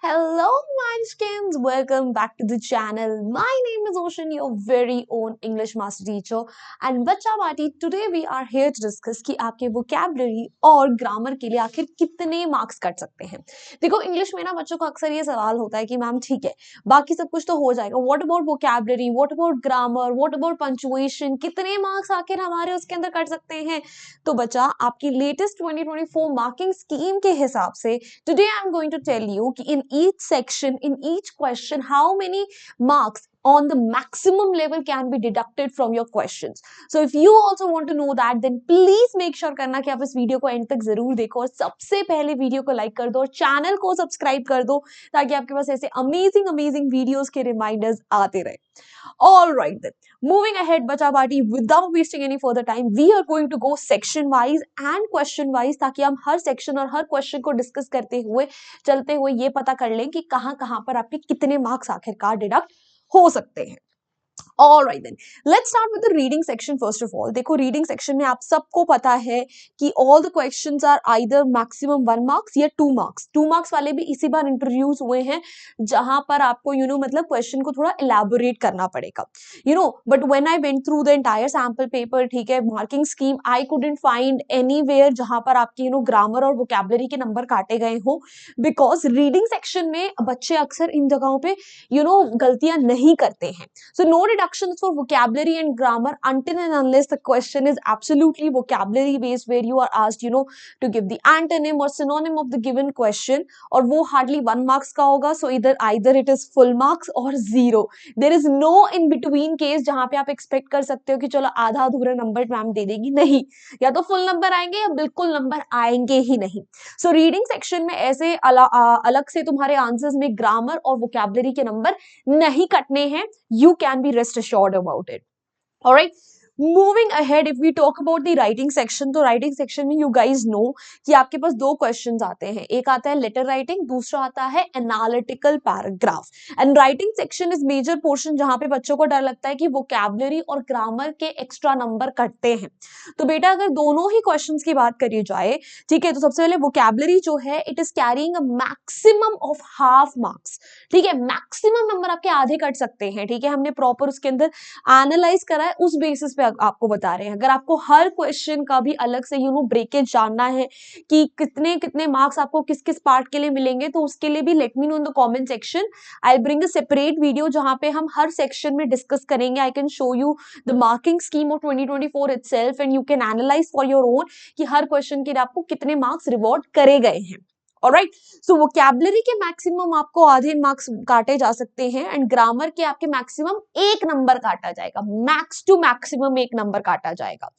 Hello, Munchkins. Welcome back to the channel. My name is Ocean, your very own English master teacher. And बच्चा बाटी, today we are here to discuss कि आपके vocabulary और grammar के लिए आखिर कितने marks cut सकते हैं. देखो इंग्लिश में ना बच्चों को अक्सर ये सवाल होता है कि मैम ठीक है, बाकी सब कुछ तो हो जाएगा. What about vocabulary? What about grammar? What about punctuation? कितने marks आखिर हमारे उसके अंदर कट सकते हैं? तो बच्चा आपकी लेटेस्ट 2024 मार्किंग स्कीम के हिसाब से today I'm going to tell you कि in each section, in each question, how many marks on the maximum level can be deducted from your questions. So if you also want to know that, then please make sure करना कि आप इस video को and तक जरूर देखो और सबसे पहले वीडियो को लाइक कर दो और चैनल को सब्सक्राइब कर दो ताकि आपके पास ऐसे अमेजिंग वीडियोस के रिमाइंडर्स आते रहे. All right then, moving ahead बच्चा party, without wasting any further time, we are going to go section wise and question wise ताकि हम हर सेक्शन और हर क्वेश्चन को डिस्कस करते हुए चलते हुए ये पता कर लें कि कहाँ कहाँ पर आपके कितने मार्क्स आखिरकार डिडक्ट हो सकते हैं. All right then, let's start with the reading section first of all. देखो reading section में आप सबको पता है कि all the questions are either maximum 1 marks या 2 marks. 2 marks वाले भी इसी बार introduce हुए हैं जहां पर आपको मतलब question को थोड़ा elaborate करना पड़ेगा. But when I went through the entire sample paper, ठीक है, marking scheme, I couldn't find anywhere जहां पर आपकी grammar और vocabulary के नंबर काटे गए हो, because reading section में बच्चे अक्सर इन जगहों पे गलतियां नहीं करते हैं. So no deductions for vocabulary and grammar until and unless the question is absolutely vocabulary based, where you are asked to give the antonym or synonym of the given question, और वो hardly 1 marks का होगा. So either it is full marks or 0. There is no in between case जहां पे आप expect कर सकते हो कि चलो आधा अधूरा नंबर मैम दे देगी. नहीं, या तो फुल नंबर आएंगे या बिल्कुल नंबर आएंगे ही नहीं. सो रीडिंग सेक्शन में ऐसे अलग से तुम्हारे आंसर्स में ग्रामर और वोकैबुलरी के नंबर नहीं कटने हैं. You can be rest assured about it. All right. Moving ahead, if we talk about the writing section, तो writing section में you guys know कि आपके पास 2 questions आते हैं. एक आता है letter writing, दूसरा आता है analytical paragraph. And writing section is major portion जहाँ पे बच्चों को डर लगता है कि vocabulary और grammar के extra number कटते हैं. तो बेटा अगर दोनों ही questions की बात करी जाए, ठीक है, तो सबसे पहले vocabulary जो है it is carrying a maximum of half marks. ठीक है, maximum number आपके आधे कट सकते हैं. ठीक है, हमने proper उसके अंदर एनालाइज करा है, उस बेसिस पे आपको बता रहे हैं. अगर आपको हर क्वेश्चन का भी अलग से ब्रेकेज जानना है कि कितने कितने मार्क्स आपको किस किस पार्ट के लिए मिलेंगे, तो उसके लिए भी late me know in the comment section. I will bring a separate video जहां पे हम हर सेक्शन में डिस्कस करेंगे. I can show you the marking scheme of 2024 itself and you can analyse for your own कि हर question के लिए आपको कितने मार्क्स रिवॉर्ड करे गए हैं. ऑलराइट, सो वोकैबुलरी के मैक्सिमम आपको आधे मार्क्स काटे जा सकते हैं एंड ग्रामर के आपके मैक्सिमम 1 नंबर काटा जाएगा. मैक्स टू मैक्सिमम 1 नंबर काटा जाएगा.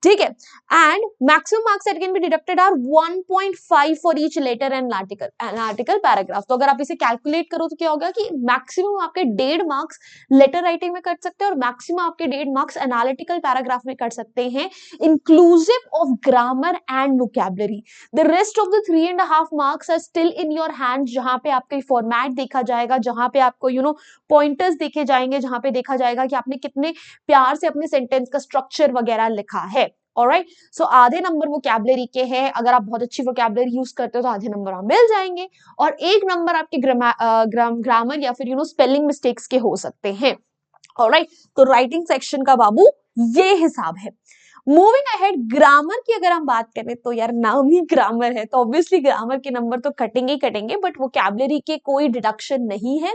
ठीक है, and maximum marks that can be deducted are 1.5 for each letter and article paragraph. तो अगर आप इसे कैलकुलेट करो तो क्या होगा कि मैक्सिमम आपके 1.5 मार्क्स लेटर राइटिंग में कट सकते हैं और मैक्सिमम आपके 1.5 मार्क्स एनालिटिकल पैराग्राफ में कट सकते हैं, inclusive of grammar and vocabulary. The rest of the 3.5 marks are still in your hand, जहां पे आपका फॉर्मेट देखा जाएगा, जहां पे आपको पॉइंटर्स देखे जाएंगे, जहां पे देखा जाएगा कि आपने कितने प्यार से अपने सेंटेंस का स्ट्रक्चर वगैरह लिखा है. ऑलराइट, सो आधे नंबर वोकैबुलरी के हैं. अगर आप बहुत अच्छी वोकैबुलरी यूज करते हो तो आधे नंबर आप मिल जाएंगे और 1 नंबर आपके ग्रामर या फिर स्पेलिंग मिस्टेक्स के हो सकते हैं. ऑलराइट, तो राइटिंग सेक्शन का बाबू ये हिसाब है. मूविंग अहेड, ग्रामर की अगर हम बात करें तो यार नाम ही ग्रामर है तो ऑब्वियसली ग्रामर के नंबर तो कटेंगे ही कटेंगे, बट वोकैबुलरी के कोई डिडक्शन नहीं है.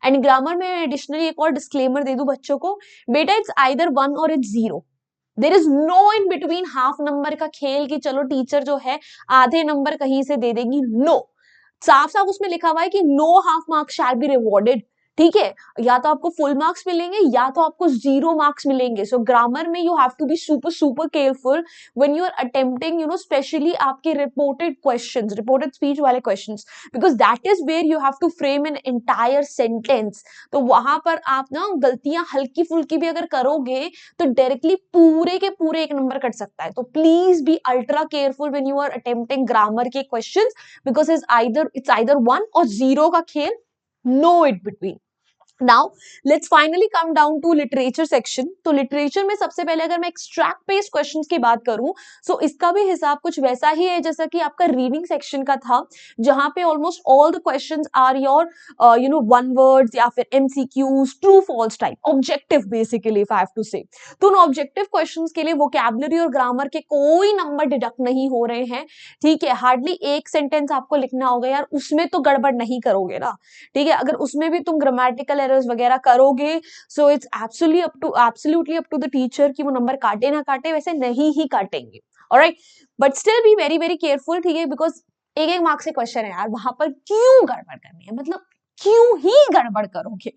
एंड ग्रामर में एडिशनली एक और डिस्क्लेमर दे दूं बच्चों को, बेटा इट्स आइदर 1 और it's 0. There is no in between half number का खेल कि चलो टीचर जो है आधे नंबर कहीं से दे देगी. नो, साफ साफ उसमें लिखा हुआ है कि no half marks shall be rewarded. ठीक है, या तो आपको फुल मार्क्स मिलेंगे या तो आपको 0 मार्क्स मिलेंगे. सो ग्रामर में you have to be super careful when you are attempting specially आपके रिपोर्टेड क्वेश्चंस, रिपोर्टेड स्पीच वाले questions, because that is where you have to frame an entire sentence. तो वहां पर आप गलतियां हल्की फुल्की भी अगर करोगे तो डायरेक्टली पूरे के पूरे 1 नंबर कट सकता है. तो please be ultra careful when you are attempting grammar के क्वेश्चंस, बिकॉज इट्स आइदर 1 और 0 का खेल, no in between. Now let's finally come down to literature section. तो लिटरेचर में सबसे पहले अगर मैं एक्सट्रैक्ट बेस्ड क्वेश्चंस की बात करूं, सो इसका भी हिसाब कुछ वैसा ही है जैसा कि आपका रीडिंग सेक्शन का था, जहां पे almost all the questions are your one words या फिर MCQs, true false type, objective basically if I have to say. तो उन ऑब्जेक्टिव क्वेश्चंस के लिए वोकैबुलरी और ग्रामर के कोई नंबर डिडक्ट नहीं हो रहे हैं, ठीक है। हार्डली एक सेंटेंस आपको लिखना होगा यार, उसमें तो गड़बड़ नहीं करोगे ना, ठीक है। अगर उसमें भी तुम ग्रामेटिकल एरर्स वगैरह करोगे, so it's absolutely up to the teacher कि वो नंबर काटे ना काटे, वैसे नहीं ही काटेंगे, alright. But still be very very careful, ठीक है, बिकॉज एक एक मार्क्स से क्वेश्चन है यार, वहां पर क्यों गड़बड़ करनी है, मतलब क्यों ही गड़बड़ करोगे,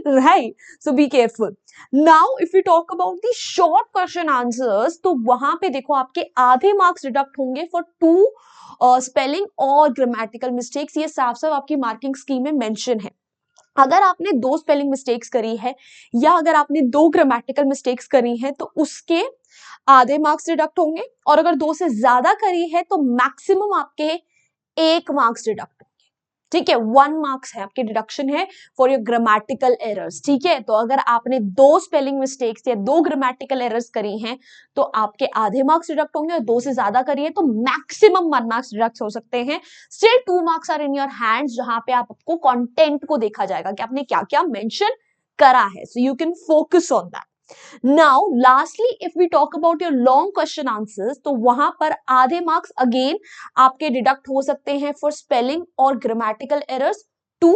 right. So be careful. Now if you talk about the short question answers, तो वहां पे देखो आपके आधे मार्क्स डिडक्ट होंगे फॉर टू स्पेलिंग और ग्रामेटिकल मिस्टेक्स। ये साफ साफ आपकी मार्किंग स्कीम में मेंशन है। अगर आपने दो स्पेलिंग मिस्टेक्स करी है या अगर आपने दो ग्रामेटिकल मिस्टेक्स करी है तो उसके आधे मार्क्स डिडक्ट होंगे, और अगर दो से ज्यादा करी है तो मैक्सिमम आपके एक मार्क्स डिडक्ट, ठीक है। 1 मार्क्स है आपके डिडक्शन है फॉर योर ग्रामेटिकल एरर्स, ठीक है। तो अगर आपने दो स्पेलिंग मिस्टेक्स या दो ग्रामेटिकल एरर्स करी हैं तो आपके आधे मार्क्स डिडक्ट होंगे, और दो से ज्यादा करी है तो मैक्सिमम 1 मार्क्स डिडक्ट हो सकते हैं। Still 2 marks are in your hands, जहां पे आपको कंटेंट को देखा जाएगा कि आपने क्या क्या मेंशन करा है, so you can focus on that. Now lastly if we talk about your long question answers, तो वहां पर आधे मार्क्स अगेन आपके डिडक्ट हो सकते हैं फॉर स्पेलिंग और ग्रामेटिकल एरर्स। टू,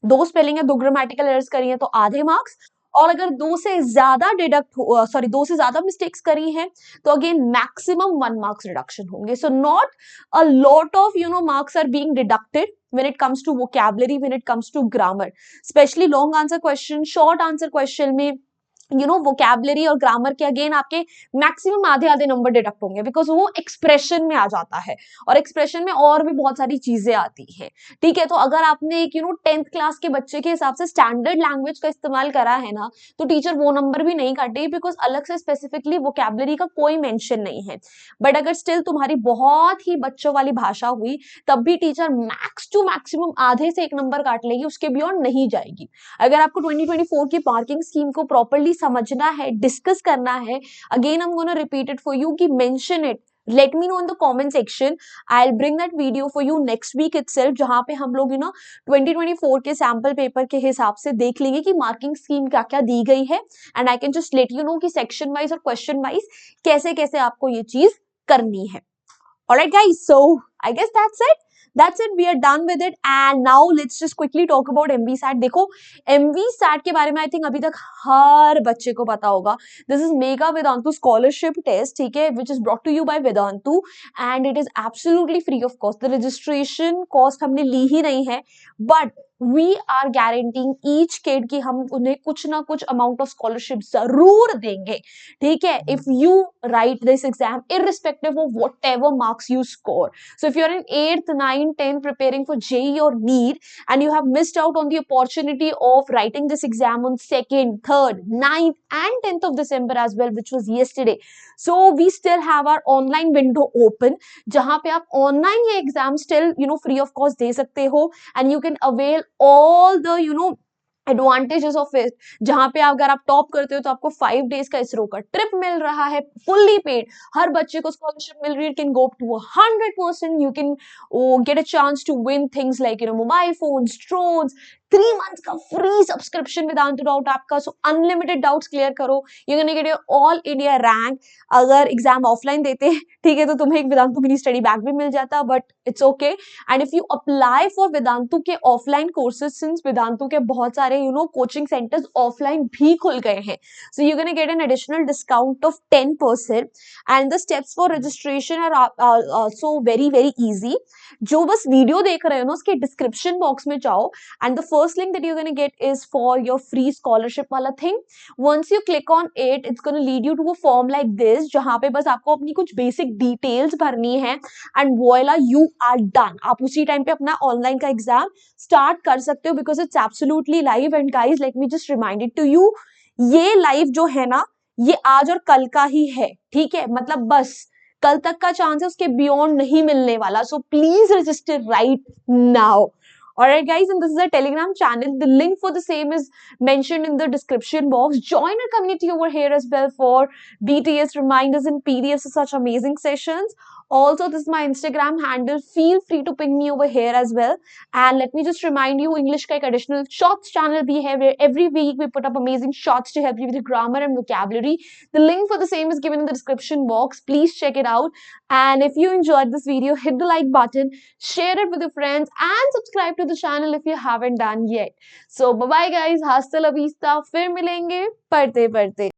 दो स्पेलिंग है दो ग्रामेटिकल एरर्स करी है तो आधे मार्क्स, और अगर दो से ज्यादा दो से ज्यादा मिस्टेक्स करी हैं तो अगेन मैक्सिमम 1 मार्क्स रिडक्शन होंगे। So not a lot of marks are being deducted when it comes to vocabulary, when it comes to grammar, especially long answer question, short answer question में vocabulary और grammar के again आपके maximum आधे आधे number deduct होंगे, because वो expression में आ जाता है, और एक्सप्रेशन में और भी बहुत सारी चीजें आती है, ठीक है। तो अगर आपने एक 10th क्लास के बच्चे के हिसाब से स्टैंडर्ड लैंग्वेज का इस्तेमाल करा है ना, तो टीचर वो नंबर भी नहीं काटेगी, बिकॉज अलग से स्पेसिफिकली वोकैबुलरी का कोई मेंशन नहीं है। बट अगर स्टिल तुम्हारी बहुत ही बच्चों वाली भाषा हुई, तब भी टीचर मैक्स टू मैक्सिमम आधे से एक नंबर काट लेगी, उसके बियॉन्ड नहीं जाएगी। अगर आपको 2024 की मार्किंग स्कीम को प्रॉपर्ली समझना है, डिस्कस करना है, again I am gonna repeat it for you कि mention it, let me know in the comment section, I will bring that video for you next week itself, जहां पे हम लोग 2024 के सैंपल पेपर के हिसाब से देख लेंगे कि मार्किंग स्कीम क्या क्या दी गई है, and I can just let you know कि सेक्शन वाइज और क्वेश्चन वाइज कैसे कैसे आपको ये चीज करनी है। Alright guys, so I guess that's it. That's it. We are done with it. And now let's just quickly talk about MVSAT. देखो MVSAT के बारे में I think अभी तक हर बच्चे को पता होगा. This is Mega Vedantu Scholarship Test, ठीक है, which is brought to you by Vedantu, and it is absolutely free of cost. The registration cost हमने ली ही नहीं है, but we are guaranteeing each kid कि हम उन्हें कुछ ना कुछ amount of scholarship जरूर देंगे, ठीक है, if you write this exam irrespective of whatever marks you score. So if you're in 8th, 9th, 10th preparing for JEE or NEET and you have missed out on the opportunity of writing this exam on 2nd, 3rd, 9th and 10th of December as well, which was yesterday. So we still have our online window open, जहां पे आप online ये exam still free of cost दे सकते हो, and you can avail all the advantages of it, जहां पे अगर आप टॉप करते हो तो आपको 5 डेज का इसरो का ट्रिप मिल रहा है, फुल्ली पेड, हर बच्चे को स्कॉलरशिप मिल रही है, can go up to 100%, you can get a chance to win things like mobile phones, drones, 3 months का फ्री सब्सक्रिप्शन वेदांतु डाउट आपका, सो अनलिमिटेड डाउट्स क्लियर करो, you can get your all India rank. अगर exam offline देते हैं, ठीक है, तो तुम्हें एक वेदांतु मिनी स्टडी बैग भी मिल जाता, but it's okay. And if you apply for Vedantu के ऑफलाइन कोर्सेज, सिंस वेदांतु के बहुत सारे कोचिंग सेंटर्स ऑफलाइन भी खुल गए हैं, so you can get an additional discount of 10%, and the steps for registration are also very very easy. जो बस वीडियो देख रहे हो ना, उसके डिस्क्रिप्शन बॉक्स में जाओ, and the first link that you're going to get is for your free scholarship वाला thing. Once you click on it, it's going to lead you to a form like this, जहां पे बस आपको अपनी कुछ basic details भरनी है, and voila, you are done. आप उसी टाइम पे अपना ऑनलाइन का एग्जाम स्टार्ट कर सकते हो, because it's absolutely live. And guys, let me just remind it to you, ये लाइव जो है ना, ये आज और कल का ही है, ठीक है, मतलब बस कल तक का चांस है, उसके बियॉन्ड नहीं मिलने वाला, so please register right now. Alright guys, and this is our Telegram channel. The link for the same is mentioned in the description box. Join our community over here as well for BTS reminders and PDFs of such amazing sessions. Also, this is my Instagram handle. Feel free to ping me over here as well. And let me just remind you, English ka ek additional shorts channel bhi hai where every week we put up amazing shorts to help you with your grammar and vocabulary. The link for the same is given in the description box. Please check it out. And if you enjoyed this video, hit the like button, share it with your friends, and subscribe to the channel if you haven't done yet. So bye bye guys, hasta la vista, फिर मिलेंगे पढ़ते पढ़ते.